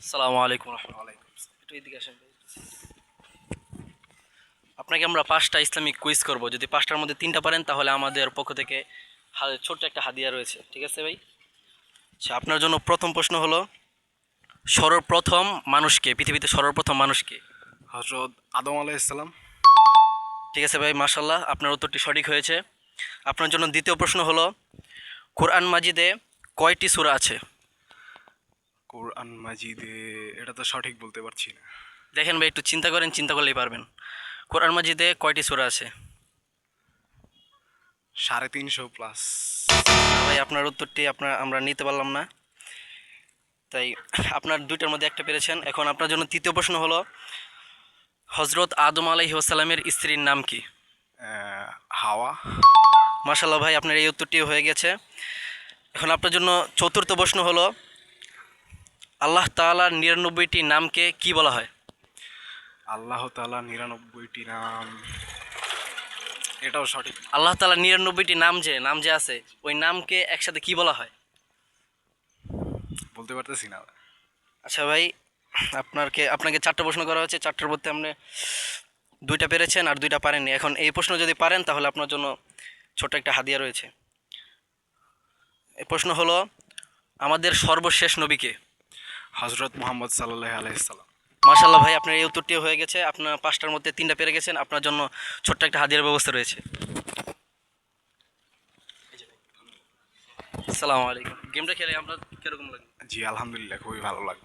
আসসালামু আলাইকুম রহমতুল্লাহ। একটু এদিকে আসেন ভাই। আপনাকে আমরা 5টা ইসলামিক কুইজ করব। যদি 5টার মধ্যে 3টা পারেন তাহলে আমাদের পক্ষ থেকে ছোট্ট একটা হাদিয়া রয়েছে। ঠিক আছে ভাই? আচ্ছা, আপনার জন্য প্রথম প্রশ্ন হলো, সর্বপ্রথম মানুষকে, পৃথিবীতে সর্বপ্রথম মানুষকে? হজরত আদম আলাইহিসসালাম। ঠিক আছে ভাই, মাশাল্লাহ, আপনার উত্তরটি সঠিক হয়েছে। আপনার জন্য দ্বিতীয় প্রশ্ন হলো, কোরআন মাজিদে কয়টি সূরা আছে? কোরআন মাজিদে এটা তো সঠিক বলতে পারছি না। দেখেন ভাই, একটু চিন্তা করেন, চিন্তা করলেই পারবেন। কোরআন মাজিদে কয়টি সূরা আছে? 350 প্লাস। না ভাই, আপনার উত্তরটি আমরা নিতে পারলাম না। তাই আপনার দুইটার মধ্যে একটা পেরেছেন। এখন আপনার জন্য তৃতীয় প্রশ্ন হলো, হজরত আদম আলাইহিস সালামের স্ত্রীর নাম কি? হাওয়া। মাশাল্লাহ ভাই, আপনার এই উত্তরটিও হয়ে গেছে। এখন আপনার জন্য চতুর্থ প্রশ্ন হলো, আল্লাহ তাআলার 99টি নামকে কি বলা হয়? আল্লাহ তাআলা 99টি নাম, এটাও সঠিক। আল্লাহ তাআলার 99টি নাম যে আছে, ওই নামকে একসাথে কি বলা হয়? বলতে পারতেছি না। আচ্ছা ভাই, আপনাকে 4টা প্রশ্ন করা হয়েছে। 4টার মধ্যে আপনি 2টা পেরেছেন আর 2টা পারেননি। এখন এই প্রশ্ন যদি পারেন তাহলে আপনার জন্য ছোট্ট একটা হাদিয়া রয়েছে। এই প্রশ্ন হলো, আমাদের সর্বশেষ নবীকে? হজরত মুহাম্মদ সাল্লাল্লাহু আলাইহি সাল্লাম। মাশাল্লাহ ভাই, আপনার এই উত্তরটিও হয়ে গেছে। আপনার 5টার মধ্যে 3টা পেরে গেছেন। আপনার জন্য ছোট্ট একটা হাদিয়ার ব্যবস্থা রয়েছে। আসসালামু আলাইকুম। গেমটা খেলে আপনার কিরকম লাগে? জি আলহামদুলিল্লাহ, খুবই ভালো লাগে।